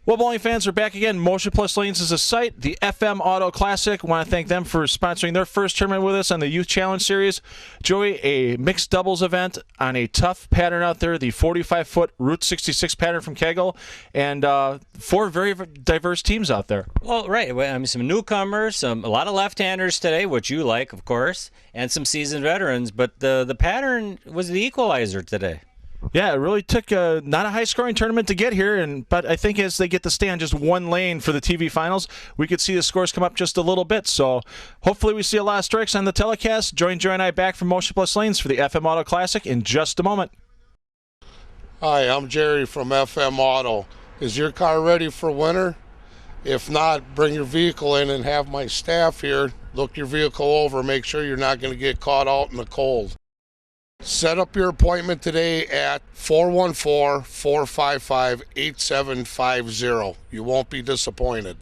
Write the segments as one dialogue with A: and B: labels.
A: Well, bowling fans are back again. Motion Plus Lanes is a site. The FM Auto Classic. I want to thank them for sponsoring their first tournament with us on the Youth Challenge Series. Joey, a mixed doubles event on a tough pattern out there, the 45-foot Route 66 pattern from Kegel, and 4 very diverse teams out there.
B: Well, right. I mean, some newcomers, a lot of left-handers today, which you like, of course, and some seasoned veterans. But the pattern was the equalizer today.
A: Yeah, it really took not a high-scoring tournament to get here, but I think as they get to stay on just one lane for the TV finals, we could see the scores come up just a little bit. So hopefully we see a lot of strikes on the telecast. Join Joy and I back from Motion Plus Lanes for the FM Auto Classic in just a moment.
C: Hi, I'm Jerry from FM Auto. Is your car ready for winter? If not, bring your vehicle in and have my staff here look your vehicle over, make sure you're not going to get caught out in the cold. Set up your appointment today at 414-455-8750. You won't be disappointed.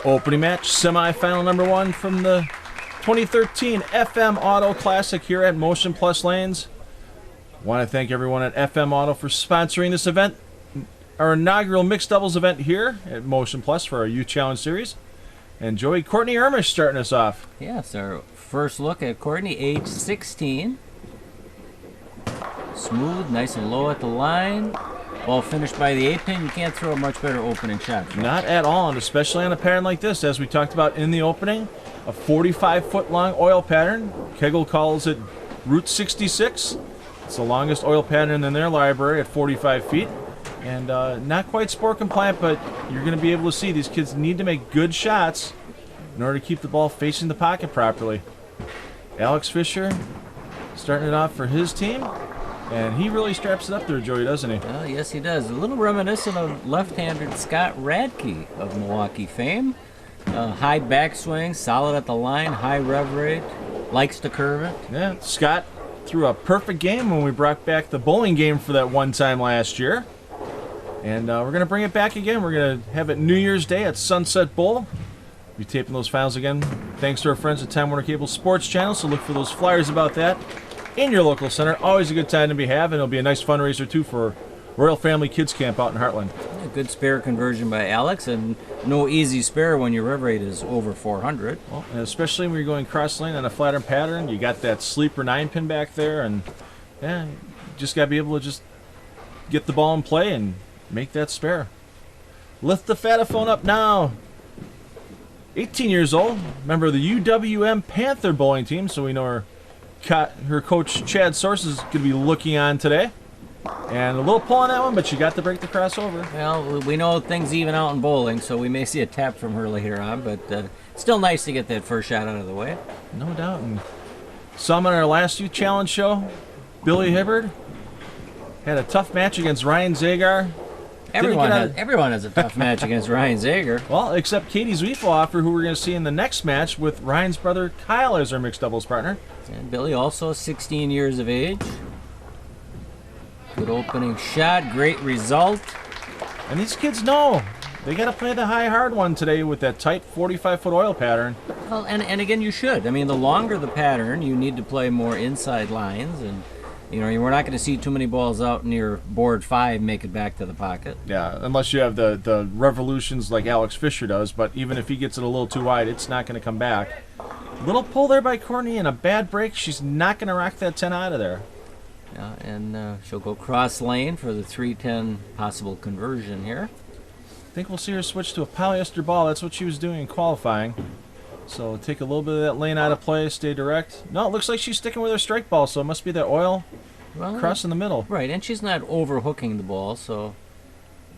A: Opening match, semifinal number 1 from the 2013 FM Auto Classic here at Motion Plus Lanes. I want to thank everyone at FM Auto for sponsoring this event, our inaugural mixed doubles event here at Motion Plus for our Youth Challenge Series. And Joey, Courtney Ermish starting us off.
B: Yes, our first look at Courtney, age 16. Smooth, nice and low at the line. Ball finished by the 8-pin. You can't throw a much better opening shot.
A: Not at all, and especially on a pattern like this, as we talked about in the opening, a 45-foot long oil pattern. Kegel calls it Route 66. It's the longest oil pattern in their library at 45 feet. And not quite sport compliant, but you're going to be able to see these kids need to make good shots in order to keep the ball facing the pocket properly. Alex Fisher starting it off for his team. And he really straps it up there, Joey, doesn't he?
B: Well, yes, he does. A little reminiscent of left-handed Scott Radke of Milwaukee fame. High backswing, solid at the line, high rev rate, likes to curve it.
A: Yeah, Scott threw a perfect game when we brought back the bowling game for that one time last year. And we're going to bring it back again. We're going to have it New Year's Day at Sunset Bowl. We'll be taping those finals again thanks to our friends at Time Warner Cable Sports Channel, so look for those flyers about that in your local center. Always a good time to be having. It'll be a nice fundraiser, too, for Royal Family Kids Camp out in Heartland.
B: A good spare conversion by Alex, and no easy spare when your rev rate is over 400.
A: Well, and especially when you're going cross lane on a flatter pattern, you got that sleeper 9-pin back there, and yeah, you just got to be able to just get the ball in play and make that spare. Lift the Fataphone up now. 18 years old, member of the UWM Panther bowling team, so we know her coach Chad Source is going to be looking on today. And a little pull on that one, but she got to break the crossover.
B: Well, we know things even out in bowling, so we may see a tap from her later on, but still nice to get that first shot out of the way.
A: No doubt. And some on our last Youth Challenge show, Billy Hibbard had a tough match against Ryan Zagar.
B: Everyone has a tough match against Ryan Zager.
A: Well, except Katie Zwiefelhofer, who we're going to see in the next match with Ryan's brother Kyle as our mixed doubles partner.
B: And Billy also 16 years of age. Good opening shot, great result.
A: And these kids know they got to play the high hard one today with that tight 45-foot oil pattern.
B: Well, and again, you should. I mean, the longer the pattern, you need to play more inside lines, and you know, we're not going to see too many balls out near board 5 make it back to the pocket.
A: Yeah, unless you have the revolutions like Alex Fisher does, but even if he gets it a little too wide, it's not going to come back. Little pull there by Courtney and a bad break. She's not going to rock that 10 out of there.
B: Yeah, and she'll go cross lane for the 310 possible conversion here.
A: I think we'll see her switch to a polyester ball. That's what she was doing in qualifying. So take a little bit of that lane out of play, stay direct. No, it looks like she's sticking with her strike ball, so it must be that oil cross in the middle.
B: Right, and she's not overhooking the ball, so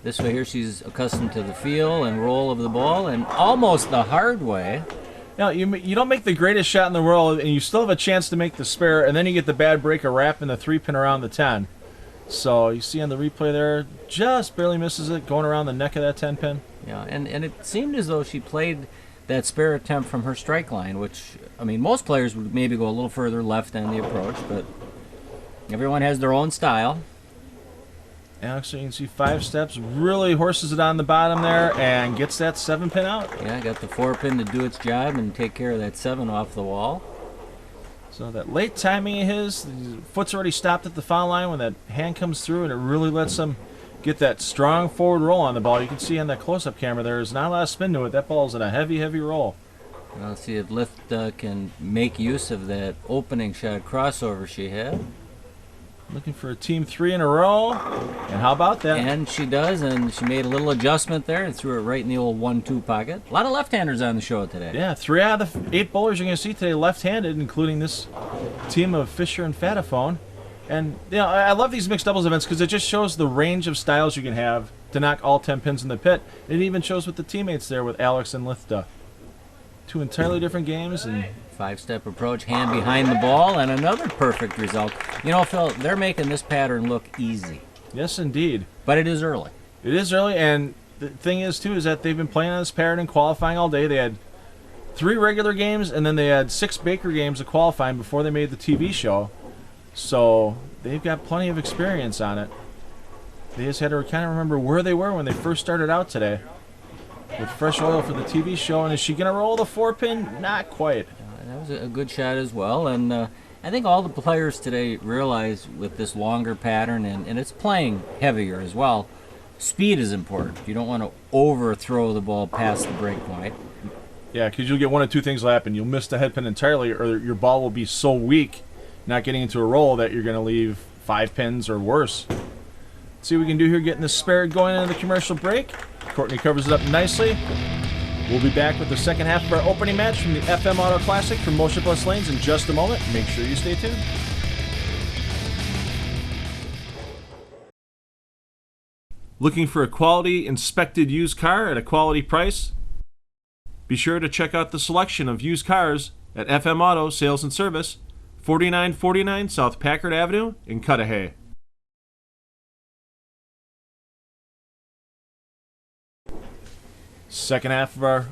B: this way here she's accustomed to the feel and roll of the ball, and almost the hard way.
A: Now, you don't make the greatest shot in the world, and you still have a chance to make the spare, and then you get the bad break of wrapping the 3-pin around the 10. So you see on the replay there, just barely misses it, going around the neck of that 10-pin.
B: Yeah, and it seemed as though she played that spare attempt from her strike line, which, I mean, most players would maybe go a little further left on the approach, but everyone has their own style.
A: Alex, so you can see 5 steps, really horses it on the bottom there and gets that 7-pin out.
B: Yeah, got the 4-pin to do its job and take care of that 7 off the wall.
A: So that late timing of his, the foot's already stopped at the foul line when that hand comes through, and it really lets him get that strong forward roll on the ball. You can see on that close-up camera there's not a lot of spin to it. That ball's in a heavy, heavy roll.
B: Well, let's see if Lift can make use of that opening shot crossover she had.
A: Looking for a team 3 in a row, and how about that?
B: And she does, and she made a little adjustment there and threw it right in the old 1-2 pocket. A lot of left-handers on the show today.
A: Yeah, 3 out of the 8 bowlers you're going to see today left-handed, including this team of Fisher and Fataphone. And you know, I love these mixed doubles events because it just shows the range of styles you can have to knock all 10 pins in the pit. It even shows with the teammates there with Alex and Lithda. 2 entirely different games. And
B: 5-step approach, hand behind the ball, and another perfect result. You know, Phil, they're making this pattern look easy.
A: yes, indeed.
B: But it is early.
A: It is early, and the thing is, too, is that they've been playing on this pattern and qualifying all day. They had 3 regular games, and then they had 6 Baker games of qualifying before they made the TV show. So they've got plenty of experience on it. They just had to kind of remember where they were when they first started out today. With fresh oil for the TV show, and is she going to roll the 4-pin? Not quite.
B: That was a good shot as well, and I think all the players today realize with this longer pattern, and it's playing heavier as well, speed is important. You don't want to overthrow the ball past the break point.
A: Yeah, because you'll get one of 2 things will happen. You'll miss the head pin entirely, or your ball will be so weak, not getting into a roll, that you're going to leave 5 pins or worse. Let's see what we can do here, getting the spare going into the commercial break. Courtney covers it up nicely. We'll be back with the second half of our opening match from the FM Auto Classic from Motion Plus Lanes in just a moment. Make sure you stay tuned. Looking for a quality inspected used car at a quality price? Be sure to check out the selection of used cars at FM Auto Sales and Service, 4949 South Packard Avenue in Cudahy. Second half of our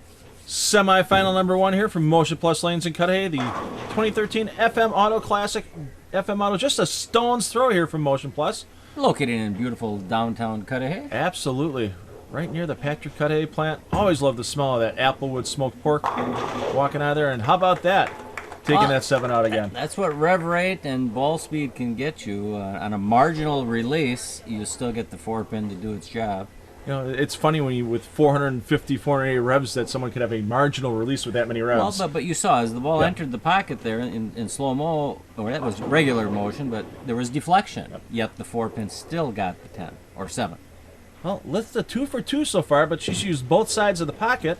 A: semi-final number 1 here from Motion Plus Lanes in Cudahy, the 2013 FM Auto Classic. FM Auto, just a stone's throw here from Motion Plus.
B: Located in beautiful downtown Cudahy.
A: Absolutely. Right near the Patrick Cudahy plant. Always love the smell of that Applewood smoked pork walking out of there. And how about that? Taking that 7 out again.
B: That's what rev rate and ball speed can get you. On a marginal release, you still get the 4-pin to do its job.
A: You know, it's funny when you, with 450, 480 revs, that someone could have a marginal release with that many revs.
B: Well, but you saw as the ball entered the pocket there in slow-mo, or that was regular motion, but there was deflection. Yet the 4-pin still got the 10 or 7.
A: Well, Lift's a 2 for 2 so far, but she's used both sides of the pocket.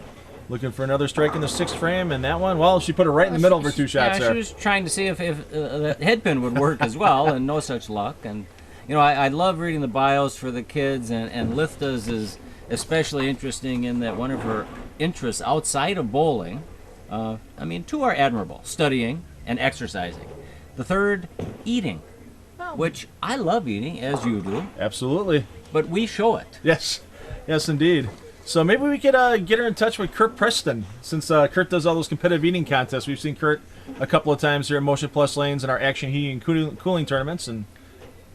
A: Looking for another strike in the 6th frame, and that one, well, she put it right in the middle of her 2 shots there.
B: She was trying to see if the head pin would work as well, and no such luck. And you know, I love reading the bios for the kids, and Lithda's is especially interesting in that one of her interests outside of bowling, 2 are admirable, studying and exercising. The third, eating, which I love eating, as you do.
A: Absolutely.
B: But we show it.
A: Yes, indeed. So maybe we could get her in touch with Kurt Preston, since Kurt does all those competitive eating contests. We've seen Kurt a couple of times here at Motion Plus Lanes in our Action Heating and Cooling tournaments, and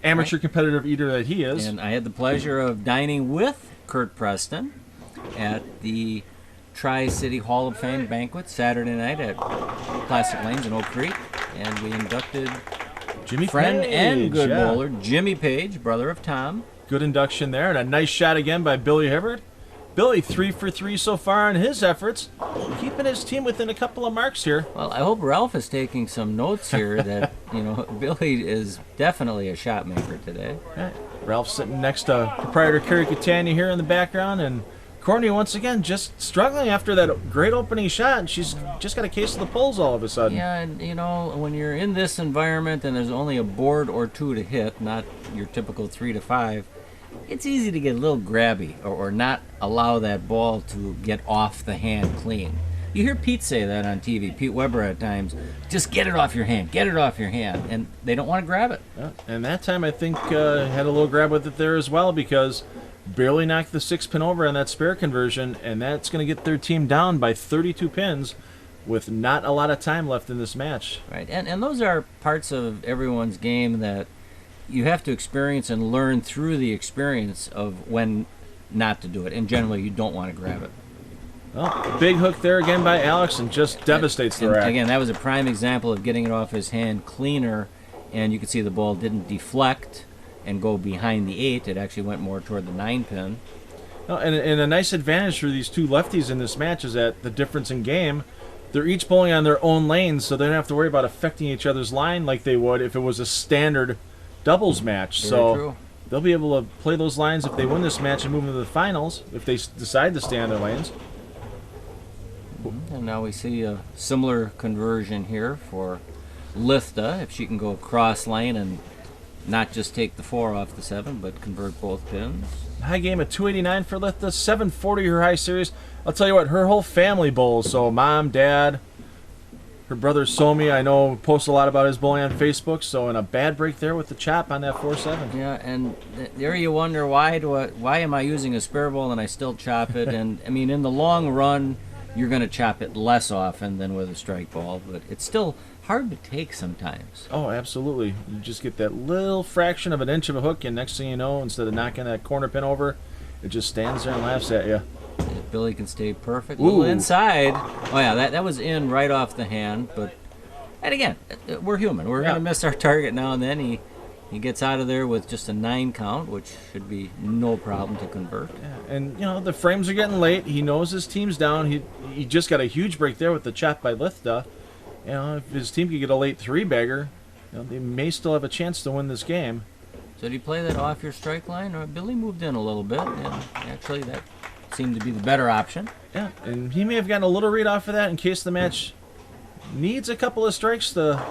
A: amateur competitive eater that he is.
B: And I had the pleasure of dining with Kurt Preston at the Tri-City Hall of Fame banquet Saturday night at Classic Lanes in Oak Creek, and we inducted
A: Jimmy
B: friend
A: Page,
B: and good bowler Jimmy Page, brother of Tom.
A: Good induction there, and a nice shot again by Billy Hibbert. Billy 3 for 3 so far in his efforts, keeping his team within a couple of marks here.
B: Well, I hope Ralph is taking some notes here that, Billy is definitely a shot maker today.
A: Right. Ralph's sitting next to proprietor Kerry Catania here in the background, and Courtney, once again, just struggling after that great opening shot, and she's just got a case of the pulls all of a sudden.
B: Yeah, and when you're in this environment and there's only a board or two to hit, not your typical 3 to 5, it's easy to get a little grabby or not allow that ball to get off the hand clean. You hear Pete say that on TV, Pete Weber at times, just get it off your hand, and they don't want to grab it.
A: Yeah, and that time I think had a little grab with it there as well, because barely knocked the 6-pin over on that spare conversion, and that's going to get their team down by 32 pins with not a lot of time left in this match.
B: Right, and those are parts of everyone's game that you have to experience and learn through the experience of when not to do it, and generally you don't want to grab it.
A: Well, big hook there again by Alex, and just devastates the rack.
B: Again, that was a prime example of getting it off his hand cleaner, and you can see the ball didn't deflect and go behind the 8. It actually went more toward the 9-pin.
A: No, and a nice advantage for these two lefties in this match is that the difference in game, they're each bowling on their own lanes, so they don't have to worry about affecting each other's line like they would if it was a standard doubles match.
B: Very true.
A: They'll be able to play those lines if they win this match and move into the finals, if they decide to stay on their lanes.
B: And now we see a similar conversion here for Lithda, if she can go cross lane and not just take the 4 off the 7, but convert both pins.
A: High game at 289 for Lithda, 740 her high series. I'll tell you what, her whole family bowls. So mom, dad, her brother Somi, I know, posts a lot about his bowling on Facebook. So in a bad break there with the chop on that 4-7.
B: Yeah, and there you wonder why am I using a spare bowl and I still chop it? And I mean, in the long run, you're going to chop it less often than with a strike ball, but it's still hard to take sometimes.
A: Oh, absolutely. You just get that little fraction of an inch of a hook, and next thing you know, instead of knocking that corner pin over, it just stands there and laughs at you.
B: If Billy can stay perfect. A little inside. Oh, yeah, that was in right off the hand, but... And again, we're human. We're going to miss our target now and then. He gets out of there with just a 9 count, which should be no problem to convert.
A: Yeah, and, the frames are getting late. He knows his team's down. He just got a huge break there with the chop by Lithda. If his team could get a late 3-bagger, they may still have a chance to win this game.
B: So did he play that off your strike line? Or Billy moved in a little bit, and actually that seemed to be the better option.
A: Yeah, and he may have gotten a little read off of that in case the match needs a couple of strikes to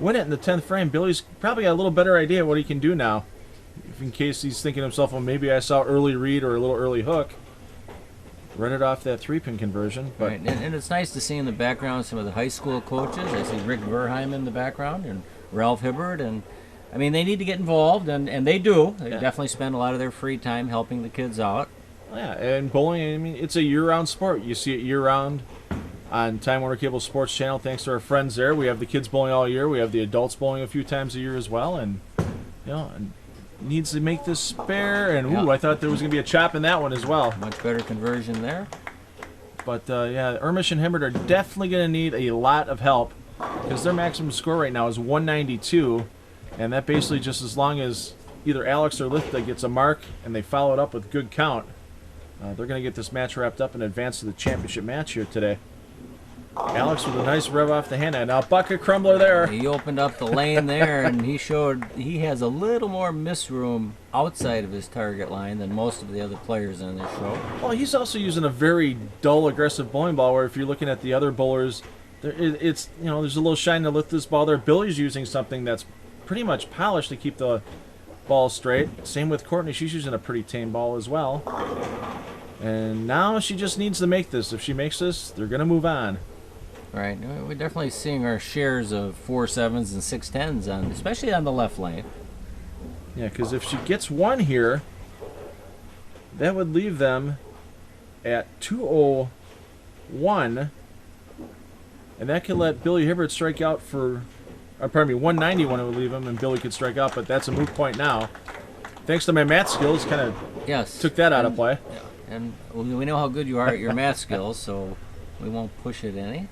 A: win it in the 10th frame. Billy's probably got a little better idea what he can do now. If in case he's thinking to himself, well, maybe I saw early read or a little early hook. Run it off that 3-pin conversion. But
B: right, and it's nice to see in the background some of the high school coaches. I see Rick Verheim in the background and Ralph Hibbard. And, I mean, they need to get involved, and they do. They definitely spend a lot of their free time helping the kids out.
A: Yeah, and bowling, I mean, it's a year-round sport. You see it year-round on Time Warner Cable Sports Channel, thanks to our friends there. We have the kids bowling all year. We have the adults bowling a few times a year as well. And, and needs to make this spare, and I thought there was going to be a chop in that one as well.
B: Much better conversion there.
A: But Ermish and Hibbert are definitely going to need a lot of help, because their maximum score right now is 192, and that basically just as long as either Alex or Lithda gets a mark and they follow it up with good count, they're going to get this match wrapped up and advance to the championship match here today. Alex with a nice rev off the hand, and now bucket crumbler there.
B: He opened up the lane there, and he showed he has a little more miss room outside of his target line than most of the other players in this show.
A: Well, he's also using a very dull, aggressive bowling ball, where if you're looking at the other bowlers, there's a little shine to lift this ball there. Billy's using something that's pretty much polished to keep the ball straight. Same with Courtney. She's using a pretty tame ball as well. And now she just needs to make this. If she makes this, they're going to move on.
B: Right, we're definitely seeing our shares of 4-7s and 6-10s, especially on the left lane.
A: Yeah, because if she gets one here, that would leave them at 201, and that could let Billy Hibbert strike out for, 191 it would leave him, and Billy could strike out, but that's a moot point now. Thanks to my math skills, kind of took that out of play.
B: And we know how good you are at your math skills, so we won't push it any.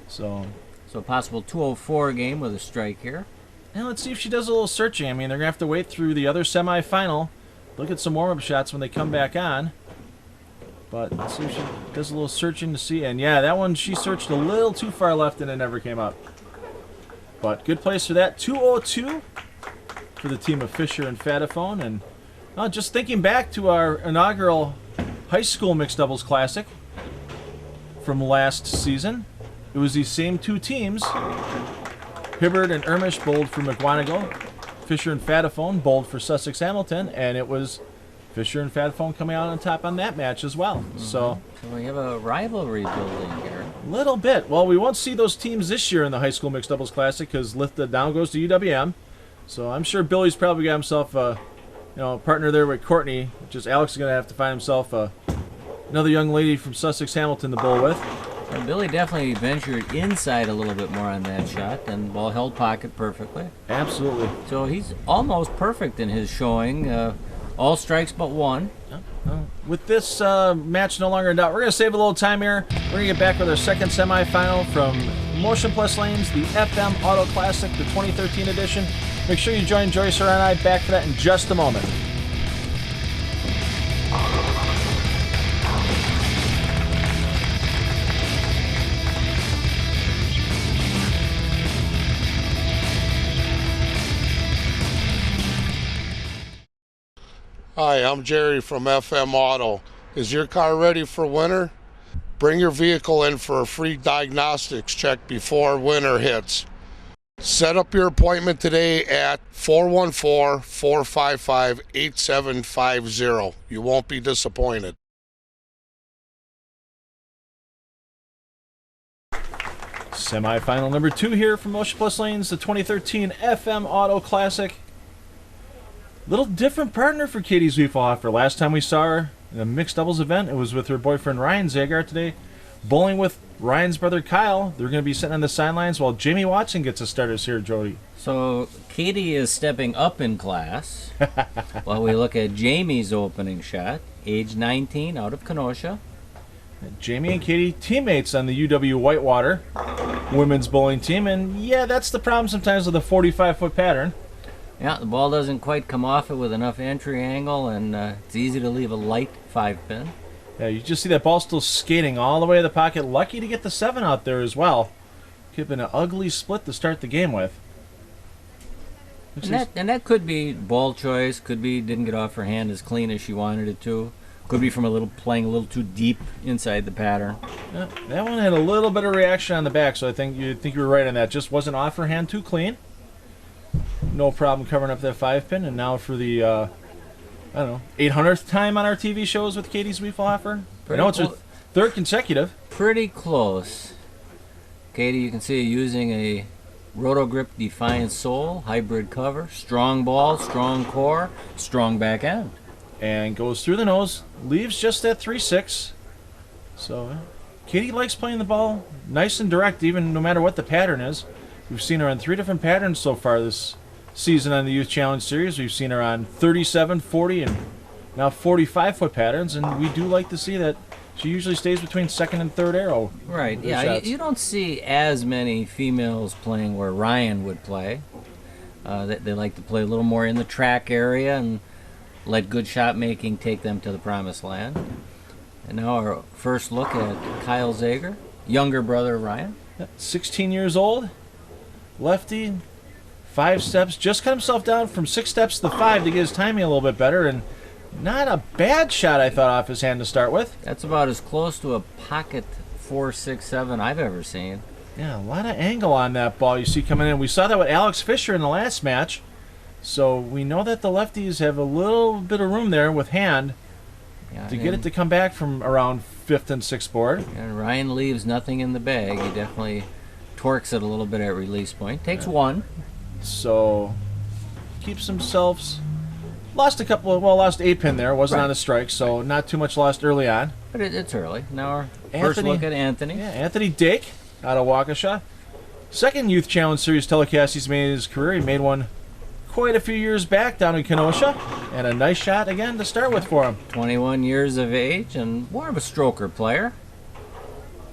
B: So a possible 204 game with a strike here.
A: And let's see if she does a little searching. I mean, they're going to have to wait through the other semifinal, look at some warm-up shots when they come back on. But let's see if she does a little searching to see. And yeah, that one she searched a little too far left and it never came up. But good place for that. 202 for the team of Fisher and Fataphone. And just thinking back to our inaugural high school mixed doubles classic from last season. It was these same two teams. Hibbard and Ermish bowled for McGuanago. Fisher and Fataphone bowled for Sussex Hamilton, and it was Fisher and Fataphone coming out on top on that match as well. So
B: we have a rivalry building here.
A: a little bit. Well, we won't see those teams this year in the high school mixed doubles classic because Lithda down goes to UWM. So I'm sure Billy's probably got himself a partner there with Courtney, which is Alex is going to have to find himself another young lady from Sussex Hamilton to bowl with.
B: And Billy definitely ventured inside a little bit more on that shot, and ball held pocket perfectly.
A: Absolutely.
B: So he's almost perfect in his showing. All strikes but one.
A: With this match no longer in doubt, we're going to save a little time here. We're going to get back with our second semifinal from Motion Plus Lanes, the FM Auto Classic, the 2013 edition. Make sure you join Joyce and I back for that in just a moment.
C: Hi, I'm Jerry from FM Auto. Is your car ready for winter? Bring your vehicle in for a free diagnostics check before winter hits. Set up your appointment today at 414-455-8750. You won't be disappointed.
A: Semifinal number 2 here from Motion Plus Lanes, the 2013 FM Auto Classic. Little different partner for Katie Zwiefelhofer. Last time we saw her in a mixed doubles event, it was with her boyfriend Ryan Zagar. Today, bowling with Ryan's brother Kyle. They're going to be sitting on the sidelines while Jamie Watson gets a start us here, Jody.
B: So Katie is stepping up in class while we look at Jamie's opening shot, age 19, out of Kenosha.
A: Jamie and Katie, teammates on the UW Whitewater women's bowling team. And yeah, that's the problem sometimes with a 45-foot pattern.
B: Yeah, the ball doesn't quite come off it with enough entry angle, and it's easy to leave a light 5-pin.
A: Yeah, you just see that ball still skating all the way to the pocket. Lucky to get the 7 out there as well. Could have been an ugly split to start the game with.
B: And that could be ball choice, could be didn't get off her hand as clean as she wanted it to. Could be from playing a little too deep inside the pattern.
A: Yeah, that one had a little bit of reaction on the back, so I think you were right on that. Just wasn't off her hand too clean. No problem covering up that 5-pin. And now for the 800th time on our TV shows with Katie Zwiefelhofer. I know it's her third consecutive.
B: Pretty close. Katie, you can see using a Rotogrip Defiant Soul hybrid cover. Strong ball, strong core, strong back end.
A: And goes through the nose, leaves just that 3-6. So Katie likes playing the ball nice and direct, even no matter what the pattern is. We've seen her on 3 different patterns so far this season on the Youth Challenge Series. We've seen her on 37, 40, and now 45-foot patterns, and we do like to see that she usually stays between second and third arrow.
B: Right, yeah, you don't see as many females playing where Ryan would play. They like to play a little more in the track area and let good shot making take them to the promised land. And now our first look at Kyle Zager, younger brother of Ryan.
A: 16 years old, lefty, 5 steps, just cut himself down from 6 steps to 5 to get his timing a little bit better, and not a bad shot, I thought, off his hand to start with.
B: That's about as close to a pocket 4-6-7 I've ever seen.
A: Yeah, a lot of angle on that ball you see coming in. We saw that with Alex Fisher in the last match, so we know that the lefties have a little bit of room there with hand to get it to come back from around 5th and 6th board.
B: And Ryan leaves nothing in the bag. He definitely torques it a little bit at release point. Takes 1.
A: So keeps himself. Lost 8-pin there. Wasn't on a strike, so not too much lost early on.
B: But it's early. Now our first look at Anthony.
A: Yeah, Anthony Dake out of Waukesha. Second Youth Challenge Series telecast he's made in his career. He made one quite a few years back down in Kenosha. And a nice shot again to start with for him.
B: 21 years of age and more of a stroker player.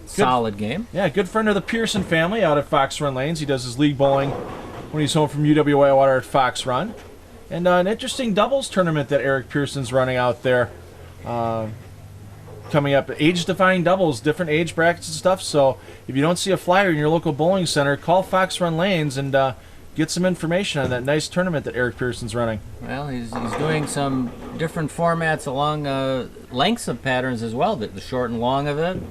B: Solid game.
A: Yeah, good friend of the Pearson family out at Fox Run Lanes. He does his league bowling when he's home from UW Whitewater at Fox Run. And an interesting doubles tournament that Eric Pearson's running out there. Coming up, age-defying doubles, different age brackets and stuff. So if you don't see a flyer in your local bowling center, call Fox Run Lanes and get some information on that nice tournament that Eric Pearson's running.
B: Well, he's doing some different formats along lengths of patterns as well, the short and long of it.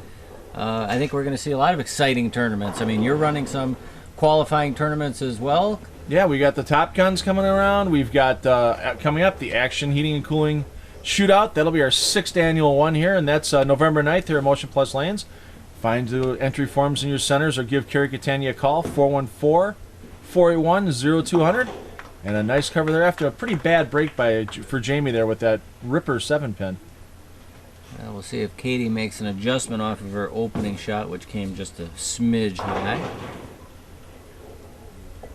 B: I think we're going to see a lot of exciting tournaments. I mean, you're running some qualifying tournaments as well.
A: Yeah, we got the Top Guns coming around. We've got coming up the Action Heating and Cooling Shootout. That'll be our 6th annual one here, and that's November 9th here at Motion Plus Lanes. Find the entry forms in your centers or give Carrie Catania a call, 414-481-0200. And a nice cover there after a pretty bad break for Jamie there with that ripper 7-pin.
B: Well, we'll see if Katie makes an adjustment off of her opening shot, which came just a smidge high.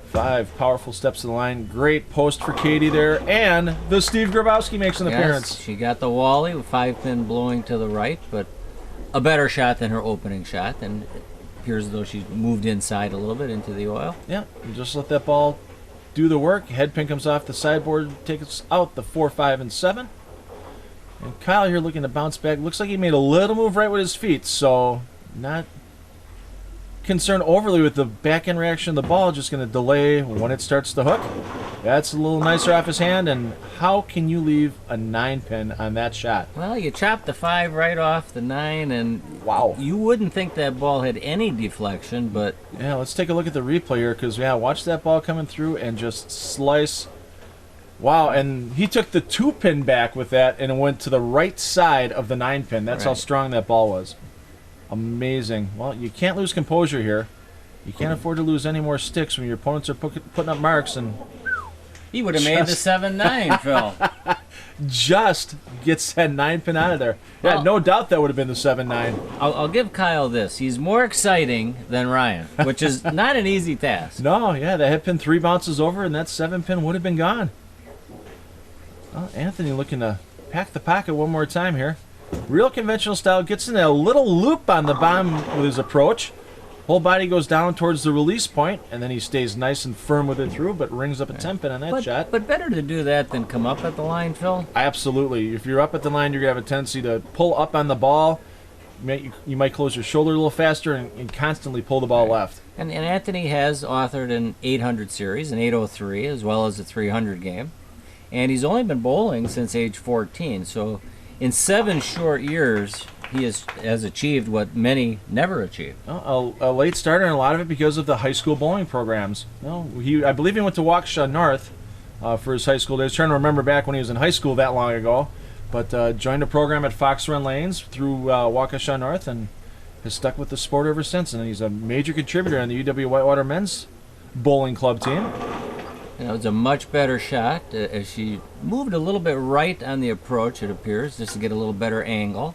A: 5 powerful steps to the line. Great post for Katie there. And the Steve Grabowski makes an appearance.
B: She got the Wally with 5-pin blowing to the right, but a better shot than her opening shot. And it appears as though she moved inside a little bit into the oil.
A: Yeah, and just let that ball do the work. Head pin comes off the sideboard, takes out the 4, 5, and 7. And Kyle here looking to bounce back. Looks like he made a little move right with his feet, so not concerned overly with the back end reaction of the ball, just going to delay when it starts to hook. That's a little nicer off his hand, and how can you leave a 9-pin on that shot?
B: Well, you chopped the 5 right off the 9, and
A: wow,
B: you wouldn't think that ball had any deflection, but
A: yeah, let's take a look at the replay here, because yeah, watch that ball coming through and just slice. Wow, and he took the 2-pin back with that and went to the right side of the 9-pin. That's how strong that ball was. Amazing. Well, you can't lose composure here. You can't afford to lose any more sticks when your opponents are putting up marks. And
B: he would have made the 7-9, Phil.
A: Just gets that 9-pin out of there. Yeah,
B: Well,
A: no doubt that would have been the 7-9.
B: I'll give Kyle this. He's more exciting than Ryan, which is not an easy task.
A: No, yeah, the head pin 3 bounces over, and that 7-pin would have been gone. Well, Anthony looking to pack the pocket one more time here. Real conventional style, gets in a little loop on the bottom with his approach. Whole body goes down towards the release point, and then he stays nice and firm with it through, but rings up a 10-pin on that shot.
B: But better to do that than come up at the line, Phil.
A: Absolutely. If you're up at the line, you're going to have a tendency to pull up on the ball. You might close your shoulder a little faster and constantly pull the ball left.
B: And Anthony has authored an 800 series, an 803, as well as a 300 game. And he's only been bowling since age 14, so in 7 short years, he has achieved what many never achieved.
A: Well, a late starter, and a lot of it because of the high school bowling programs. I believe he went to Waukesha North for his high school days. Trying to remember back when he was in high school that long ago. But joined a program at Fox Run Lanes through Waukesha North and has stuck with the sport ever since. And he's a major contributor on the UW Whitewater men's bowling club team.
B: It was a much better shot as she moved a little bit right on the approach, it appears, just to get a little better angle.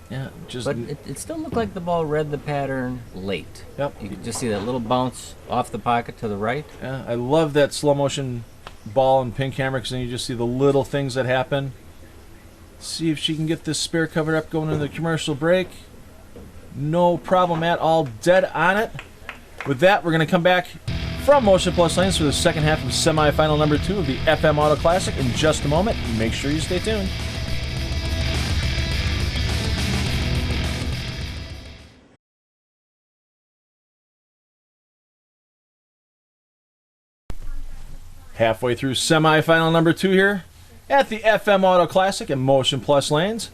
A: Yeah,
B: but it still looked like the ball read the pattern late.
A: Yep.
B: You could just see that little bounce off the pocket to the right.
A: Yeah, I love that slow motion ball and pin camera because then you just see the little things that happen. See if she can get this spare covered up going into the commercial break. No problem at all. Dead on it. With that, we're going to come back from Motion Plus Lanes for the second half of semifinal number 2 of the FM Auto Classic in just a moment. Make sure you stay tuned. Halfway through semifinal number 2 here at the FM Auto Classic in Motion Plus Lanes.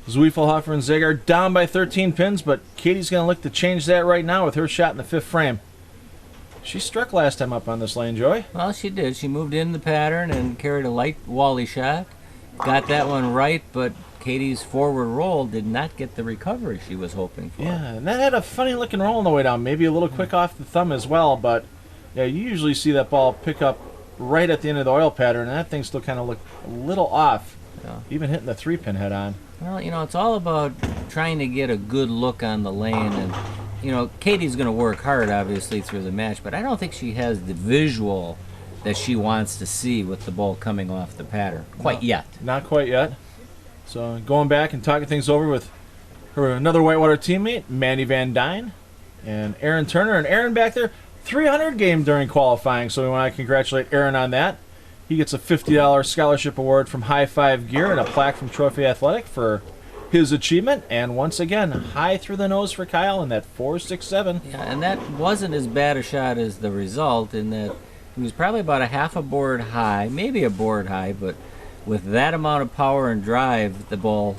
A: Zwiefelhofer and Zagar down by 13 pins, but Katie's going to look to change that right now with her shot in the 5th frame. She struck last time up on this lane, Joey.
B: Well, she did. She moved in the pattern and carried a light Wally shot. Got that one right, but Katie's forward roll did not get the recovery she was hoping for.
A: Yeah, and that had a funny looking roll on the way down. Maybe a little quick off the thumb as well, but yeah, you usually see that ball pick up right at the end of the oil pattern, and that thing still kind of looked a little off. Yeah. Even hitting the 3-pin head on.
B: Well, it's all about trying to get a good look on the lane, and Katie's going to work hard, obviously, through the match, but I don't think she has the visual that she wants to see with the ball coming off the pattern quite yet.
A: Not quite yet. So going back and talking things over with her another Whitewater teammate, Mandy Van Dyne, and Aaron Turner. And Aaron back there, 300 game during qualifying, so we want to congratulate Aaron on that. He gets a $50 scholarship award from High Five Gear and a plaque from Trophy Athletic for his achievement. And once again, high through the nose for Kyle in that 4.67.
B: Yeah, and that wasn't as bad a shot as the result, in that He was probably about a half a board high, maybe a board high, but with that amount of power and drive, the ball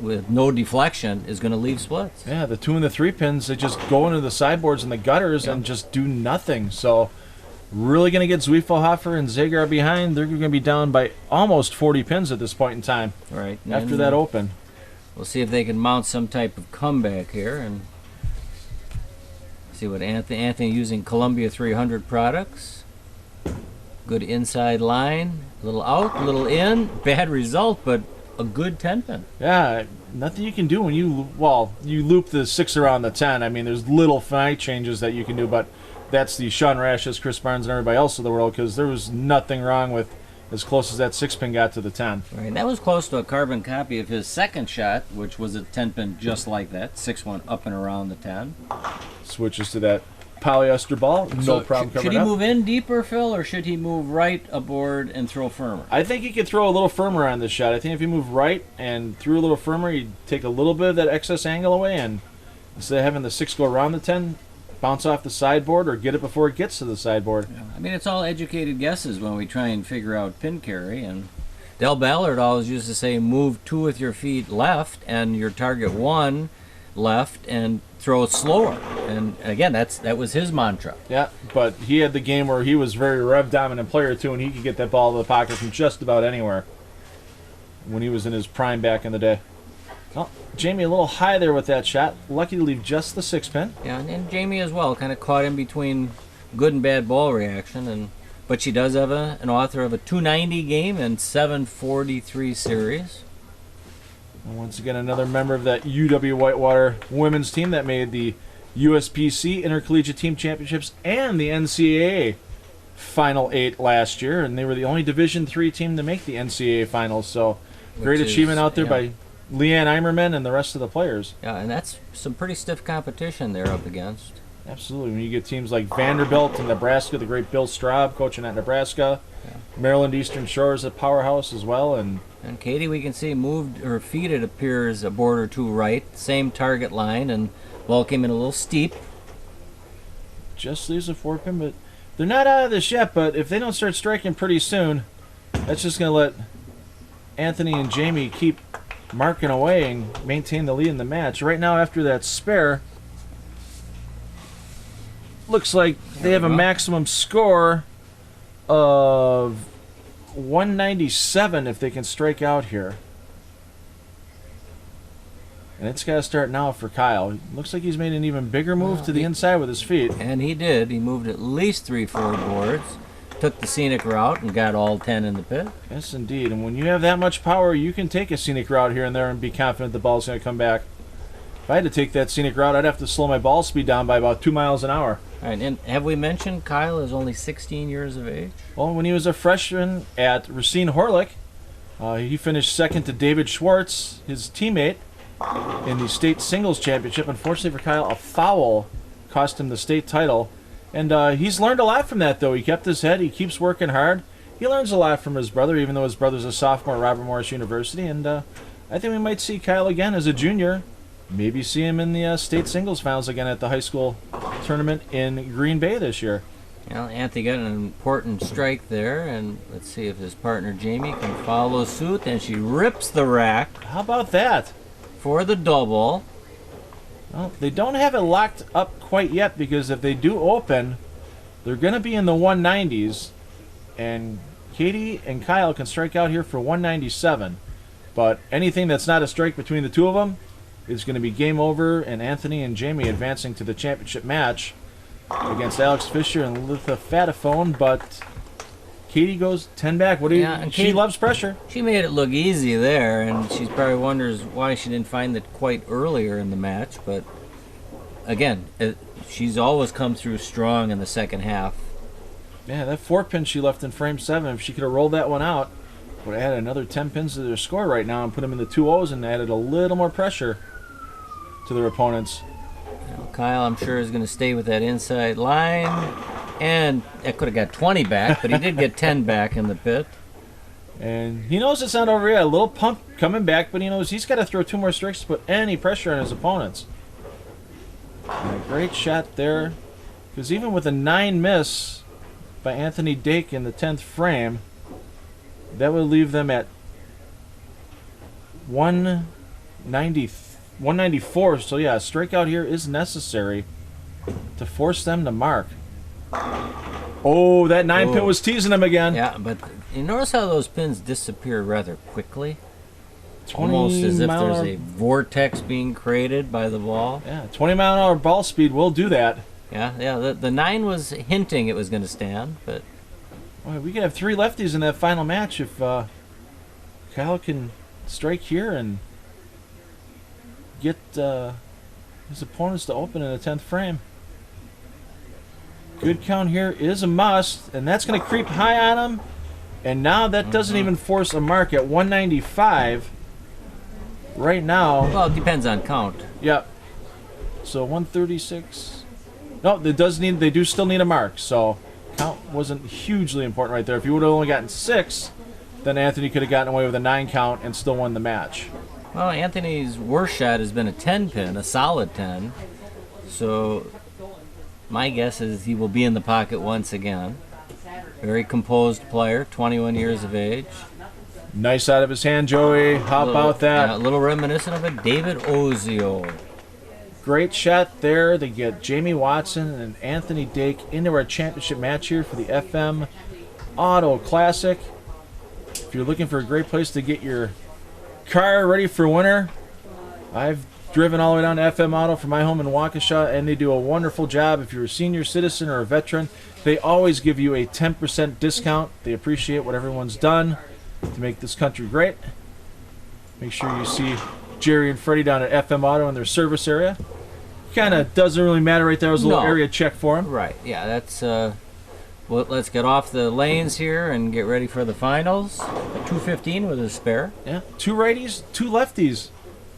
B: with no deflection is going to leave splits.
A: Yeah, the 2 and the 3 pins, they just go into the sideboards and the gutters and just do nothing. So really going to get Zwiefelhofer and Zagar behind. They're going to be down by almost 40 pins at this point in time.
B: Right.
A: After that open.
B: We'll see if they can mount some type of comeback here and see what Anthony using Columbia 300 products. Good inside line, a little out, a little in. Bad result, but a good 10-pin.
A: Yeah, nothing you can do when you loop the 6 around the 10. I mean, there's little finite changes that you can do, but that's the Sean Rashes, Chris Barnes, and everybody else of the world, because there was nothing wrong with as close as that 6-pin got to the 10.
B: Right, and that was close to a carbon copy of his second shot, which was a 10-pin just like that, 6-1 up and around the 10.
A: Switches to that polyester ball, no problem coming up.
B: Should he move in deeper, Phil, or should he move right aboard and throw firmer?
A: I think he could throw a little firmer on this shot. I think if you move right and threw a little firmer, you'd take a little bit of that excess angle away, and instead of having the 6 go around the 10, bounce off the sideboard or get it before it gets to the sideboard.
B: Yeah. I mean, it's all educated guesses when we try and figure out pin carry. And Del Ballard always used to say, move 2 with your feet left and your target 1 left and throw it slower. And again, that was his mantra.
A: Yeah, but he had the game where he was very rev dominant player too, and he could get that ball to the pocket from just about anywhere when he was in his prime back in the day. Well, Jamie a little high there with that shot. Lucky to leave just the 6-pin.
B: Yeah, and Jamie as well, kind of caught in between good and bad ball reaction. But she does have an author of a 290 game and 743 series.
A: And once again, another member of that UW Whitewater women's team that made the USPC Intercollegiate Team Championships and the NCAA Final 8 last year. And they were the only Division III team to make the NCAA Finals. So great achievement out there by Leanne Eimerman and the rest of the players.
B: Yeah, and that's some pretty stiff competition they're up against.
A: Absolutely. When you get teams like Vanderbilt and Nebraska, the great Bill Straub coaching at Nebraska, Maryland Eastern Shore is a powerhouse as well. And
B: Katie, we can see, moved her feet, it appears, a board or 2 right, same target line, and ball came in a little steep.
A: Just leaves a 4-pin, but they're not out of this yet, but if they don't start striking pretty soon, that's just going to let Anthony and Jamie keep marking away and maintain the lead in the match. Right now, after that spare, looks like they have a maximum score of 197 if they can strike out here. And it's got to start now for Kyle. Looks like he's made an even bigger move to the inside with his feet.
B: And he did. He moved at least 3-4 boards. Took the scenic route and got all 10 in the pit.
A: Yes, indeed. And when you have that much power, you can take a scenic route here and there and be confident the ball's going to come back. If I had to take that scenic route, I'd have to slow my ball speed down by about 2 miles an hour.
B: All right, and have we mentioned Kyle is only 16 years of age?
A: Well, when he was a freshman at Racine Horlick, he finished second to David Schwartz, his teammate, in the state singles championship. Unfortunately for Kyle, a foul cost him the state title. And he's learned a lot from that, though. He kept his head. He keeps working hard. He learns a lot from his brother, even though his brother's a sophomore at Robert Morris University. And I think we might see Kyle again as a junior. Maybe see him in the state singles finals again at the high school tournament in Green Bay this year.
B: Well, Anthony got an important strike there, and let's see if his partner Jamie can follow suit. And she rips the rack.
A: How about that?
B: For the double.
A: Well, they don't have it locked up quite yet, because if they do open, they're going to be in the 190s, and Katie and Kyle can strike out here for 197. But anything that's not a strike between the two of them is going to be game over, and Anthony and Jamie advancing to the championship match against Alex Fisher and Litha Fataphone. But Katie goes 10 back. She loves pressure.
B: She made it look easy there, and she probably wonders why she didn't find it quite earlier in the match. But again, she's always come through strong in the second half.
A: Yeah, that 4-pin she left in frame 7, if she could have rolled that one out, would have added another 10 pins to their score right now and put them in the 2-0s and added a little more pressure to their opponents.
B: Kyle, I'm sure, is going to stay with that inside line. And it could have got 20 back, but he did get 10 back in the pit.
A: And he knows it's not over yet. A little pump coming back, but he knows he's got to throw 2 more strikes to put any pressure on his opponents. And a great shot there. Because even with a 9 miss, by Anthony Dake in the 10th frame. That would leave them at 194. So yeah, a strikeout here is necessary to force them to mark. Oh, that 9-pin was teasing him again.
B: Yeah, but you notice how those pins disappear rather quickly? Almost as if there's a vortex being created by the ball.
A: Yeah, 20-mile-an-hour ball speed will do that.
B: Yeah. The 9 was hinting it was going to stand, but...
A: Boy, we could have 3 lefties in that final match if Kyle can strike here and get his opponents to open in the 10th frame. Good count here is a must, and that's going to creep high on him. And now that doesn't even force a mark at 195. Right now.
B: Well, it depends on count.
A: Yep. So 136. No, they do still need a mark. So count wasn't hugely important right there. If you would have only gotten 6, then Anthony could have gotten away with a 9 count and still won the match.
B: Well, Anthony's worst shot has been a 10 pin, a solid 10. So my guess is he will be in the pocket once again. Very composed player, 21 years of age.
A: Nice out of his hand, Joey. How about that?
B: A little reminiscent of a David Ozio.
A: Great shot there. They get Jamie Watson and Anthony Dake into our championship match here for the FM Auto Classic. If you're looking for a great place to get your car ready for winter, I've driven all the way down to FM Auto from my home in Waukesha, and they do a wonderful job. If you're a senior citizen or a veteran, they always give you a 10% discount. They appreciate what everyone's done to make this country great. Make sure you see Jerry and Freddie down at FM Auto in their service area. Kind of doesn't really matter right there. It was a little area check for him.
B: Right, yeah, that's... well, let's get off the lanes here and get ready for the finals. 2:15 with a spare.
A: Yeah, 2 righties, 2 lefties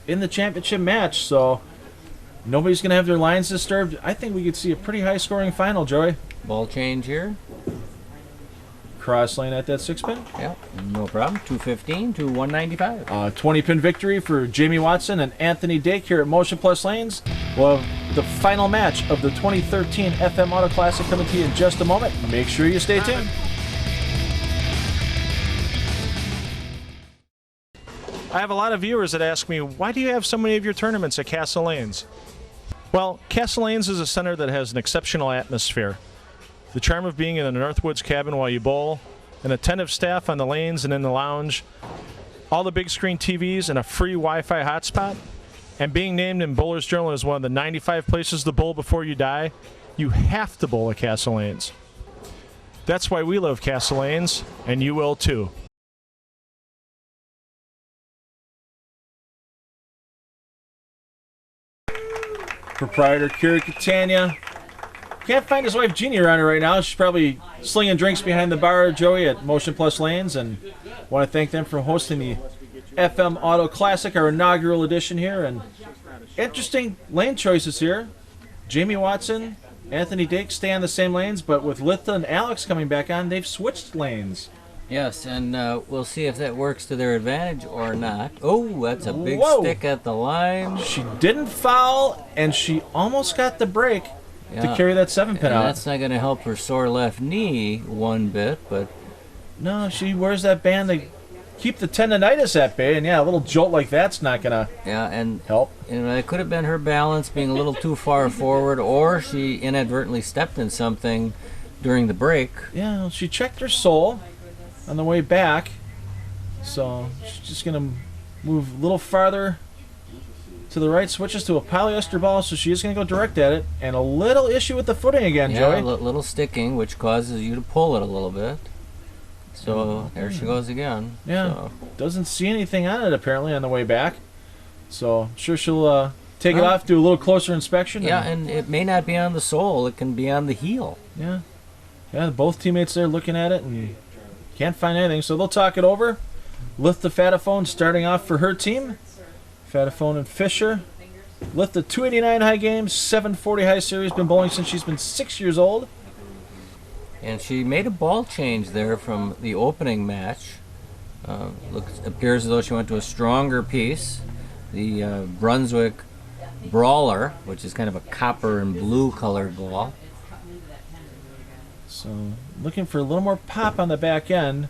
A: in the championship match, so nobody's going to have their lines disturbed. I think we could see a pretty high-scoring final, Joey.
B: Ball change here.
A: Cross lane at that 6-pin.
B: Yeah, no problem. 2:15 to 195.
A: 20-pin victory for Jamie Watson and Anthony Dake here at Motion Plus Lanes. We'll have the final match of the 2013 FM Auto Classic coming to you in just a moment. Make sure you stay tuned.
D: I have a lot of viewers that ask me, why do you have so many of your tournaments at Castle Lanes? Well, Castle Lanes is a center that has an exceptional atmosphere. The charm of being in the Northwoods cabin while you bowl, an attentive staff on the lanes and in the lounge, all the big screen TVs and a free Wi-Fi hotspot, and being named in Bowler's Journal as one of the 95 places to bowl before you die, you have to bowl at Castle Lanes. That's why we love Castle Lanes, and you will too.
A: Proprietor Kira Catania. Can't find his wife Jeannie around here right now. She's probably slinging drinks behind the bar, Joey, at Motion Plus Lanes, and want to thank them for hosting the FM Auto Classic, our inaugural edition here. And interesting lane choices here. Jamie Watson, Anthony Dake stay on the same lanes, but with Litha and Alex coming back on, they've switched lanes.
B: Yes, and we'll see if that works to their advantage or not. Oh, that's a big stick at the line.
A: She didn't foul, and she almost got the break to carry that 7-pin out.
B: That's not going to help her sore left knee one bit, but...
A: No, she wears that band to keep the tendonitis at bay, and yeah, a little jolt like that's not going to help.
B: It could have been her balance being a little too far forward, or she inadvertently stepped in something during the break.
A: Yeah, she checked her sole on the way back, so she's just going to move a little farther to the right, switches to a polyester ball, so she is going to go direct at it, and a little issue with the footing again, Joey.
B: Yeah, a little sticking, which causes you to pull it a little bit. So there she goes again.
A: Yeah,
B: so.
A: Doesn't see anything on it apparently on the way back, so I'm sure she'll take it off, do a little closer inspection.
B: Yeah, and it may not be on the sole, it can be on the heel.
A: Yeah, both teammates there looking at it and can't find anything, so they'll talk it over. Litha Fataphone starting off for her team. Fataphone and Fisher. Litha 289 high games, 740 high series, been bowling since she's been 6 years old.
B: And she made a ball change there from the opening match. Appears as though she went to a stronger piece. The Brunswick Brawler, which is kind of a copper and blue colored ball.
A: So looking for a little more pop on the back end.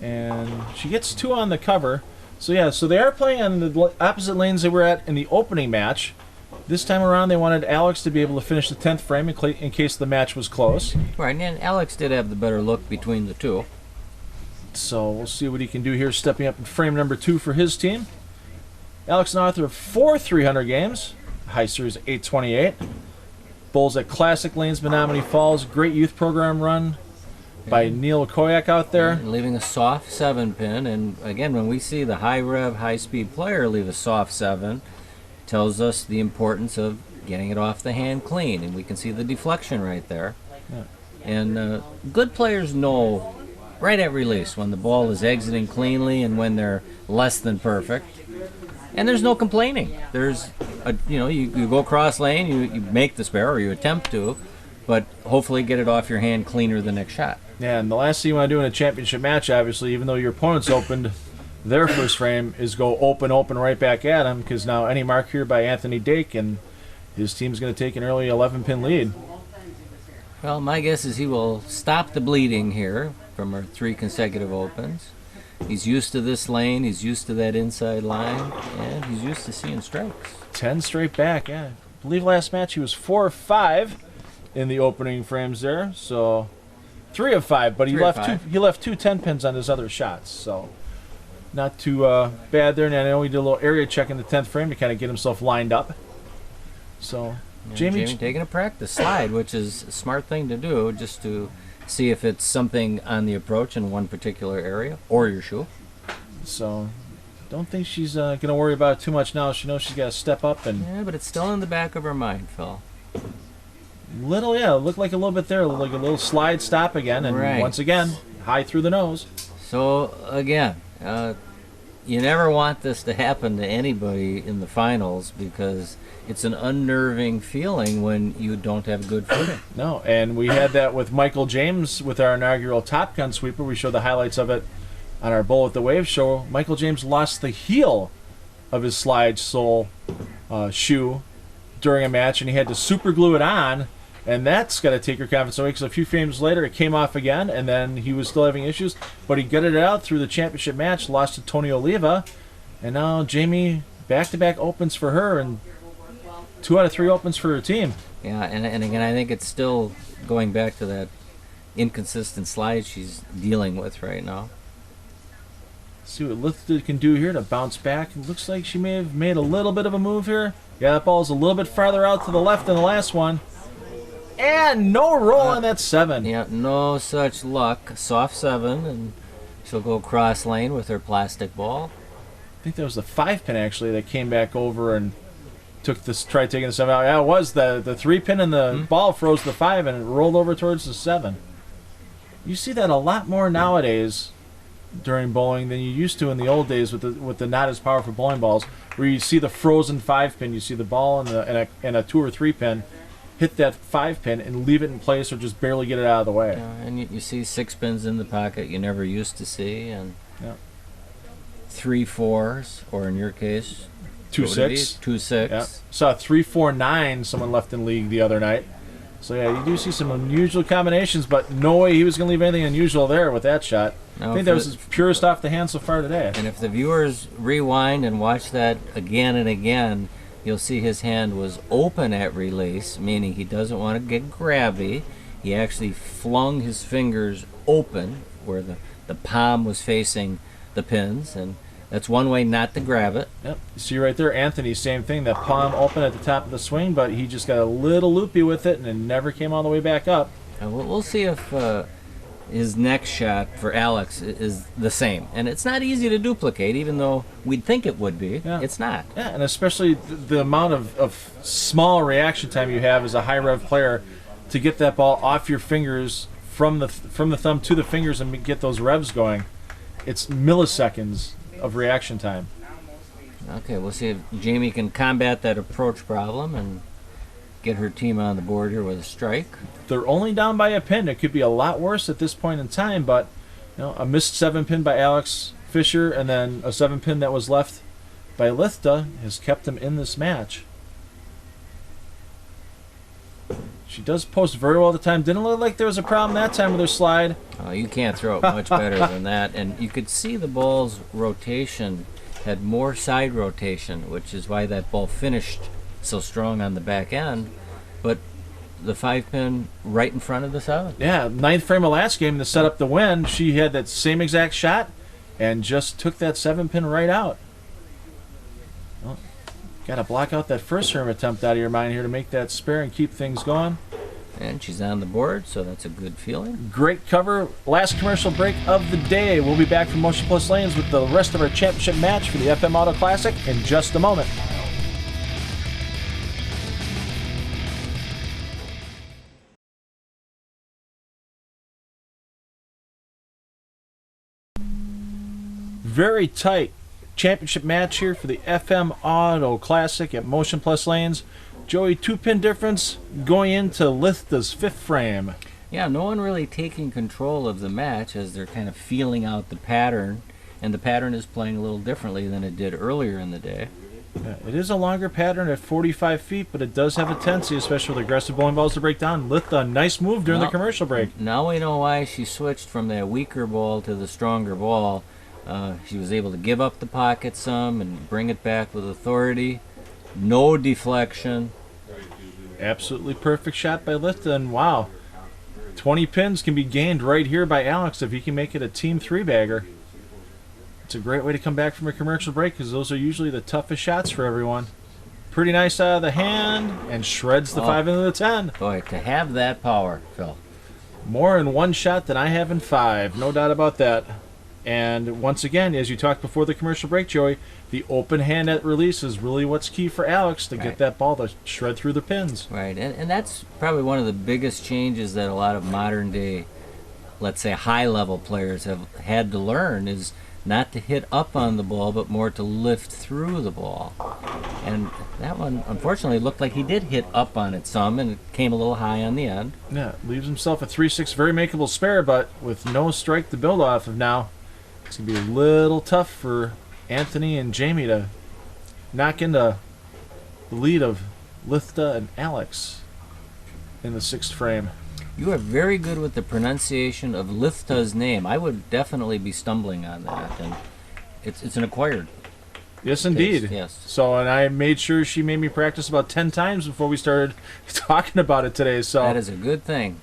A: And she gets 2 on the cover. So yeah, so they are playing on the opposite lanes they were at in the opening match. This time around, they wanted Alex to be able to finish the 10th frame in case the match was close.
B: Right, and Alex did have the better look between the two.
A: So we'll see what he can do here, stepping up in frame number 2 for his team. Alex, an author of 4 300 games, high series 828. Bowls at Classic Lanes, Menominee Falls. Great youth program run by Neil Koyak out there.
B: And leaving a soft 7-pin. And again, when we see the high rev, high speed player leave a soft 7, tells us the importance of getting it off the hand clean. And we can see the deflection right there.
A: Yeah.
B: And good players know right at release when the ball is exiting cleanly and when they're less than perfect. And there's no complaining. There's, you go cross lane, you make the spare, or you attempt to, but hopefully get it off your hand cleaner the next shot.
A: Yeah, and the last thing you want to do in a championship match, obviously, even though your opponent's opened their first frame, is go open right back at him, because now any mark here by Anthony Dake, and his team's going to take an early 11-pin lead.
B: Well, my guess is he will stop the bleeding here from our 3 consecutive opens. He's used to this lane, he's used to that inside line, and he's used to seeing strikes.
A: 10 straight back, yeah. I believe last match he was 4 of 5 in the opening frames there, so 3 of 5, but he left two 10 pins on his other shots, so not too bad there. And I know he did a little area check in the 10th frame to kind of get himself lined up. So Jamie
B: taking a practice slide, which is a smart thing to do, just to see if it's something on the approach in one particular area, or your shoe.
A: So don't think she's going to worry about it too much now. She knows she's got to step up.
B: Yeah, but it's still in the back of her mind, Phil.
A: Looked like a little bit there, like a little slide stop again, and once again, high through the nose.
B: So again, you never want this to happen to anybody in the finals, because it's an unnerving feeling when you don't have good footing.
A: No, and we had that with Michael James with our inaugural Top Gun sweeper. We showed the highlights of it on our Bowl at the Wave show. Michael James lost the heel of his slide sole shoe during a match, and he had to super glue it on, and that's got to take your confidence away, because a few frames later it came off again, and then he was still having issues, but he gutted it out through the championship match, lost to Tony Oliva, and now Jamie back-to-back opens for her, and 2 out of 3 opens for her team.
B: Yeah, and again, I think it's still going back to that inconsistent slide she's dealing with right now.
A: See what Lithda can do here to bounce back. It looks like she may have made a little bit of a move here. Yeah, that ball's a little bit farther out to the left than the last one. And no roll on that 7.
B: Yeah, no such luck. Soft 7, and she'll go cross lane with her plastic ball.
A: I think that was the 5-pin actually that came back over and tried taking the 7 out. Yeah, it was the 3-pin, and the ball froze the 5 and it rolled over towards the 7. You see that a lot more nowadays during bowling than you used to in the old days with the not as powerful bowling balls, where you see the frozen 5-pin, you see the ball and a 2 or 3-pin hit that 5-pin and leave it in place or just barely get it out of the way.
B: Yeah, and you see 6 pins in the pocket you never used to see, and 3 4s, or in your case
A: 2 6.
B: 2 6.
A: Yeah. Saw 3 4 9 someone left in league the other night. So yeah, you do see some unusual combinations, but no way he was going to leave anything unusual there with that shot.
B: No,
A: I think that was his purest off the hand so far today.
B: And if the viewers rewind and watch that again and again, you'll see his hand was open at release, meaning he doesn't want to get grabby. He actually flung his fingers open where the palm was facing the pins, and that's one way not to grab it.
A: Yep. You see right there, Anthony, same thing. That palm open at the top of the swing, but he just got a little loopy with it, and it never came all the way back up.
B: And we'll see if his next shot for Alex is the same. And it's not easy to duplicate, even though we'd think it would be.
A: Yeah.
B: It's not.
A: Yeah, and especially the amount of small reaction time you have as a high rev player to get that ball off your fingers from the thumb to the fingers and get those revs going. It's milliseconds of reaction time.
B: Okay, we'll see if Jamie can combat that approach problem and get her team on the board here with a strike.
A: They're only down by a pin. It could be a lot worse at this point in time, but a missed 7-pin by Alex Fisher and then a 7-pin that was left by Lithda has kept them in this match. She does post very well at the time. Didn't look like there was a problem that time with her slide.
B: Oh, you can't throw it much better than that. And you could see the ball's rotation had more side rotation, which is why that ball finished so strong on the back end. But the 5-pin right in front of the 7.
A: Yeah, 9th frame of last game to set up the win. She had that same exact shot and just took that 7-pin right out. Well, got to block out that first frame attempt out of your mind here to make that spare and keep things going.
B: And she's on the board, so that's a good feeling.
A: Great cover. Last commercial break of the day. We'll be back from Motion Plus Lanes with the rest of our championship match for the FM Auto Classic in just a moment. Very tight championship match here for the FM Auto Classic at Motion Plus Lanes. Joey, 2-pin difference going into Litha's 5th frame.
B: Yeah, no one really taking control of the match as they're kind of feeling out the pattern, and the pattern is playing a little differently than it did earlier in the day.
A: Yeah, it is a longer pattern at 45 feet, but it does have a tendency, especially with aggressive bowling balls, to break down. Litha, nice move during the commercial break.
B: Now we know why she switched from that weaker ball to the stronger ball. She was able to give up the pocket some and bring it back with authority. No deflection.
A: Absolutely perfect shot by Litha, and wow, 20 pins can be gained right here by Alex if he can make it a team 3-bagger. It's a great way to come back from a commercial break because those are usually the toughest shots for everyone. Pretty nice out of the hand and shreds the 5 into the 10.
B: Boy, to have that power, Phil.
A: More in one shot than I have in 5, no doubt about that. And once again, as you talked before the commercial break, Joey, the open hand at release is really what's key for Alex to get that ball to shred through the pins.
B: Right, and that's probably one of the biggest changes that a lot of modern day, let's say high-level players have had to learn is not to hit up on the ball, but more to lift through the ball. And that one, unfortunately, looked like he did hit up on it some, and it came a little high on the end.
A: Yeah, leaves himself a 3-6, very makeable spare, but with no strike to build off of now. It's going to be a little tough for Anthony and Jamie to knock into the lead of Litha and Alex in the 6th frame.
B: You are very good with the pronunciation of Litha's name. I would definitely be stumbling on that, and it's an acquired.
A: Yes, indeed.
B: Taste, yes.
A: So, and I made sure she made me practice about 10 times before we started talking about it today. So
B: that is a good thing.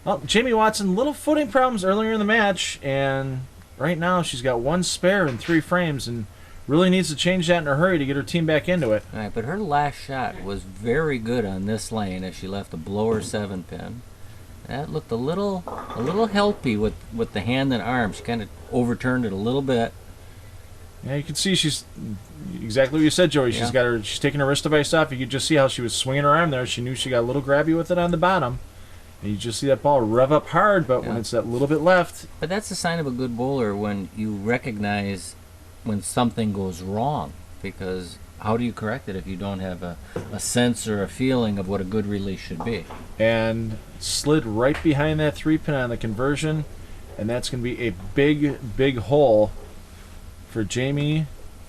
A: Well, Jamie Watson, little footing problems earlier in the match, and right now she's got 1 spare in 3 frames and really needs to change that in a hurry to get her team back into it.
B: All right, but her last shot was very good on this lane as she left a blower 7-pin. That looked a little helpy with the hand and arm. She kind of overturned it a little bit.
A: Yeah, you can see she's exactly what you said, Joey. She's taking her wrist device off. You could just see how she was swinging her arm there. She knew she got a little grabby with it on the bottom. And you just see that ball rev up hard, but when it's that little bit left.
B: But that's a sign of a good bowler when you recognize when something goes wrong, because how do you correct it if you don't have a sense or a feeling of what a good release should be?
A: And slid right behind that 3-pin on the conversion, and that's going to be a big, big hole for Jamie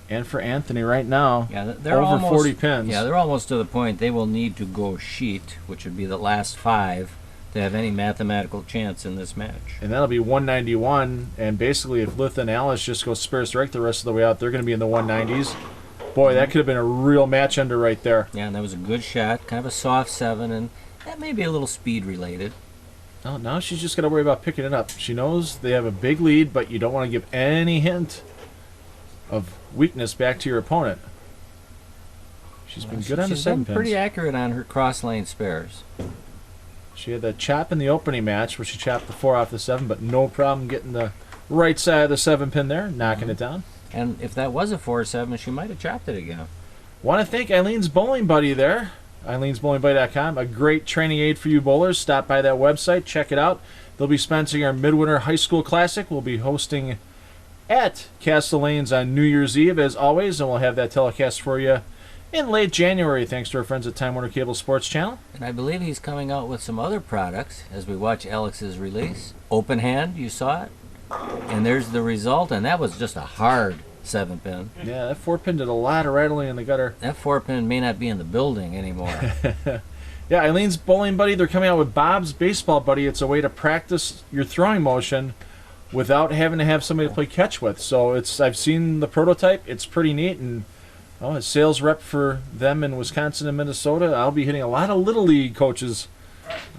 A: and for Anthony right now.
B: Yeah, they're
A: over
B: almost
A: 40 pins.
B: Yeah, they're almost to the point they will need to go sheet, which would be the last 5, to have any mathematical chance in this match.
A: And that'll be 191, and basically if Litha and Alice just go spare strike the rest of the way out, they're going to be in the 190s. Boy, that could have been a real match ender right there.
B: Yeah, and that was a good shot, kind of a soft 7, and that may be a little speed related.
A: Oh, now she's just got to worry about picking it up. She knows they have a big lead, but you don't want to give any hint of weakness back to your opponent. She's been good on the 7 pins.
B: She's been pretty accurate on her cross lane spares.
A: She had that chop in the opening match where she chopped the 4 off the 7, but no problem getting the right side of the 7-pin there, knocking it down.
B: And if that was a 4-7, she might have chopped it again.
A: Want to thank Eileen's Bowling Buddy there, eileen'sbowlingbuddy.com, a great training aid for you bowlers. Stop by that website, check it out. They'll be sponsoring our Midwinter High School Classic. We'll be hosting at Castle Lanes on New Year's Eve, as always, and we'll have that telecast for you in late January, thanks to our friends at Time Warner Cable Sports Channel.
B: And I believe he's coming out with some other products as we watch Alex's release. Open hand, you saw it. And there's the result, and that was just a hard 7-pin.
A: Yeah, that 4-pin did a lot of rattling in the gutter.
B: That 4-pin may not be in the building anymore.
A: Yeah, Eileen's Bowling Buddy, they're coming out with Bob's Baseball Buddy. It's a way to practice your throwing motion without having to have somebody to play catch with. So I've seen the prototype. It's pretty neat, and as sales rep for them in Wisconsin and Minnesota, I'll be hitting a lot of Little League coaches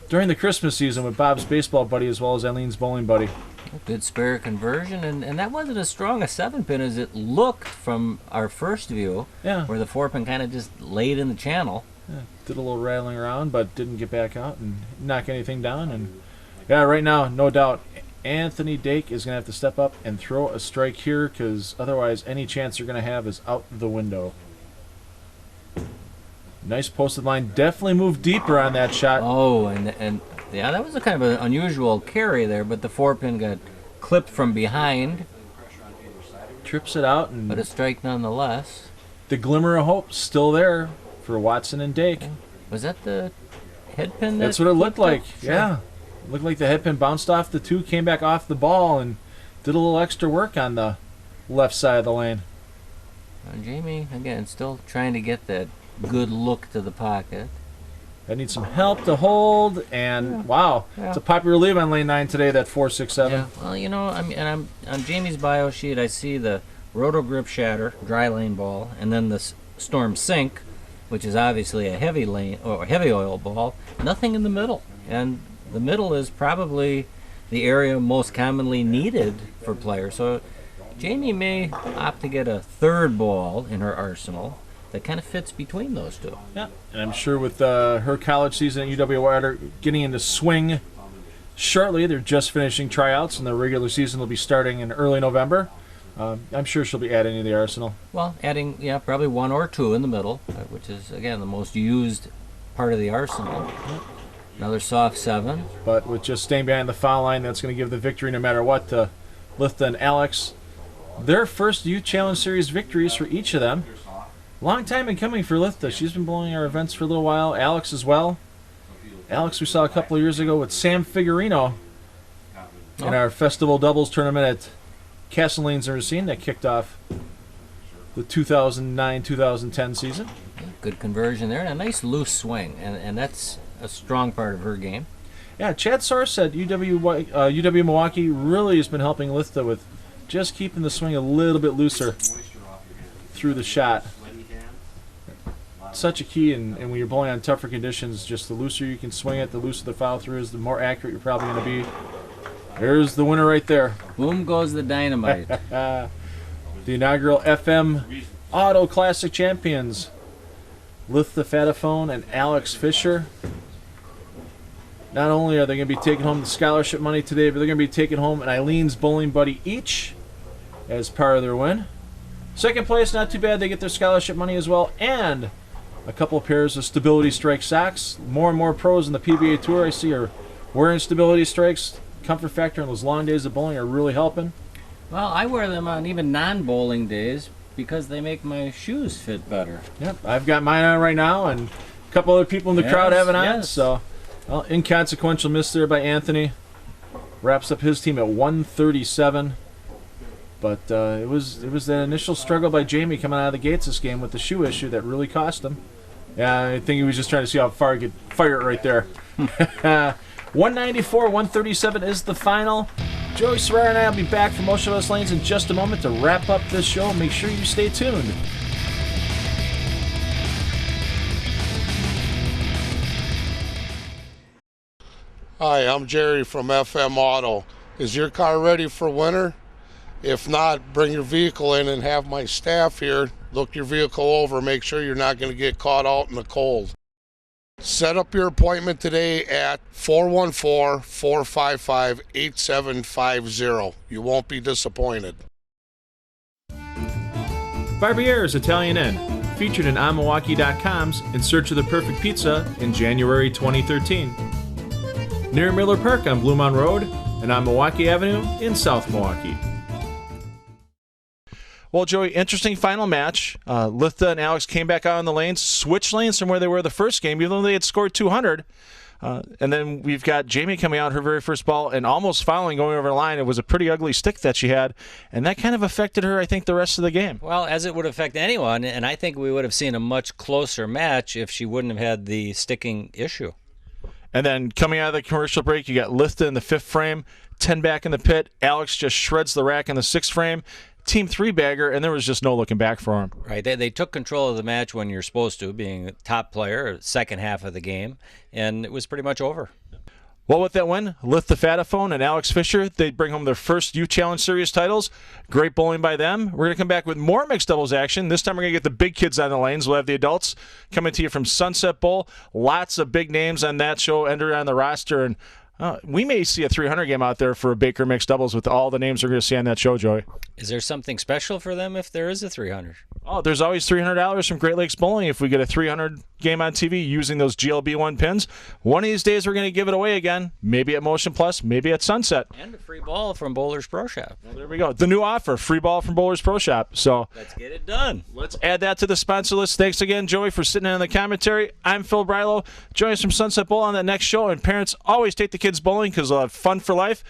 A: during the Christmas season with Bob's Baseball Buddy as well as Eileen's Bowling Buddy.
B: Good spare conversion, and that wasn't as strong a 7-pin as it looked from our first view, where the 4-pin kind of just laid in the channel.
A: Yeah, did a little rattling around, but didn't get back out and knock anything down. And right now, no doubt, Anthony Dake is going to have to step up and throw a strike here, because otherwise any chance you're going to have is out the window. Nice posted line. Definitely moved deeper on that shot.
B: Oh, and yeah, that was a kind of an unusual carry there, but the 4-pin got clipped from behind.
A: Trips it out,
B: but a strike nonetheless.
A: The glimmer of hope still there for Watson and Dake.
B: Okay. Was that the head pin?
A: That's what it looked like.
B: Sure.
A: Yeah. It looked like the head pin bounced off the 2, came back off the ball, and did a little extra work on the left side of the lane.
B: Jamie, again, still trying to get that good look to the pocket.
A: I need some help to hold, and wow, it's a popular leave on lane 9 today, that 4.67.
B: Yeah, well, I'm on Jamie's bio sheet. I see the Roto Grip Shatter, dry lane ball, and then the Storm Sink, which is obviously a heavy lane or heavy oil ball. Nothing in the middle, and the middle is probably the area most commonly needed for players. So Jamie may opt to get a third ball in her arsenal that kind of fits between those two.
A: Yeah, and I'm sure with her college season at UW-Wilder getting into swing shortly, they're just finishing tryouts, and the regular season will be starting in early November. I'm sure she'll be adding to the arsenal.
B: Well, adding, probably 1 or 2 in the middle, which is, again, the most used part of the arsenal. Another soft 7.
A: But with just staying behind the foul line, that's going to give the victory no matter what to Litha and Alex. Their first Youth Challenge Series victories for each of them. Long time in coming for Litha. She's been blowing our events for a little while. Alex as well. Alex we saw a couple of years ago with Sam Figurino in our festival doubles tournament at Castle Lanes and Racine that kicked off the 2009-2010 season.
B: Good conversion there, and a nice loose swing, and that's a strong part of her game.
A: Yeah, Chad Soar said UW Milwaukee really has been helping Litha with just keeping the swing a little bit looser through the shot. Such a key, and when you're bowling on tougher conditions, just the looser you can swing it, the looser the follow through is, the more accurate you're probably going to be. There's the winner right there.
B: Boom goes the dynamite.
A: The inaugural FM Auto Classic champions, Litha Fataphone and Alex Fisher. Not only are they going to be taking home the scholarship money today, but they're going to be taking home an Eileen's Bowling Buddy each as part of their win. Second place, not too bad. They get their scholarship money as well, and a couple of pairs of Stability Strike socks. More and more pros in the PBA Tour I see are wearing Stability Strikes. Comfort factor on those long days of bowling are really helping.
B: Well, I wear them on even non-bowling days because they make my shoes fit better.
A: Yep, I've got mine on right now, and a couple other people in the crowd have it on. So, well, inconsequential miss there by Anthony. Wraps up his team at 137. But it was that initial struggle by Jamie coming out of the gates this game with the shoe issue that really cost him. Yeah, I think he was just trying to see how far he could fire it right there. 194, 137 is the final. Joey Serrara and I will be back from Motion West Lanes in just a moment to wrap up this show. Make sure you stay tuned.
C: Hi, I'm Jerry from FM Auto. Is your car ready for winter? If not, bring your vehicle in and have my staff here look your vehicle over, make sure you're not going to get caught out in the cold. Set up your appointment today at 414-455-8750. You won't be disappointed.
A: Barbier's Italian Inn, featured in onmilwaukee.com's In Search of the Perfect Pizza in January 2013. Near Miller Park on Blue Mountain Road and on Milwaukee Avenue in South Milwaukee.
D: Well, Joey, interesting final match. Litha and Alex came back out on the lanes, switched lanes from where they were the first game, even though they had scored 200. And then we've got Jamie coming out her very first ball and almost fouling going over the line. It was a pretty ugly stick that she had, and that kind of affected her, I think, the rest of the game.
B: Well, as it would affect anyone, and I think we would have seen a much closer match if she wouldn't have had the sticking issue.
D: And then coming out of the commercial break, you got Lithda in the 5th frame, 10 back in the pit. Alex just shreds the rack in the 6th frame. Team 3-bagger, and there was just no looking back for him.
B: Right. They took control of the match when you're supposed to, being a top player, second half of the game, and it was pretty much over.
D: Well, with that win, Lithda Fataphone and Alex Fisher, they bring home their first U Challenge Series titles. Great bowling by them. We're going to come back with more mixed doubles action. This time we're going to get the big kids on the lanes. We'll have the adults coming to you from Sunset Bowl. Lots of big names on that show entered on the roster, and we may see a 300 game out there for a Baker mixed doubles with all the names we're going to see on that show, Joey.
B: Is there something special for them if there is a 300?
D: Oh, there's always $300 from Great Lakes Bowling if we get a 300 game on TV using those GLB1 pins. One of these days we're going to give it away again, maybe at Motion Plus, maybe at Sunset.
B: And a free ball from Bowlers Pro Shop.
D: Well, there we go. The new offer, free ball from Bowlers Pro Shop. So
B: let's get it done.
D: Let's add that to the sponsor list. Thanks again, Joey, for sitting in on the commentary. I'm Phil Brilo. Join us from Sunset Bowl on that next show. And parents, always take the kids bowling because they'll have fun for life.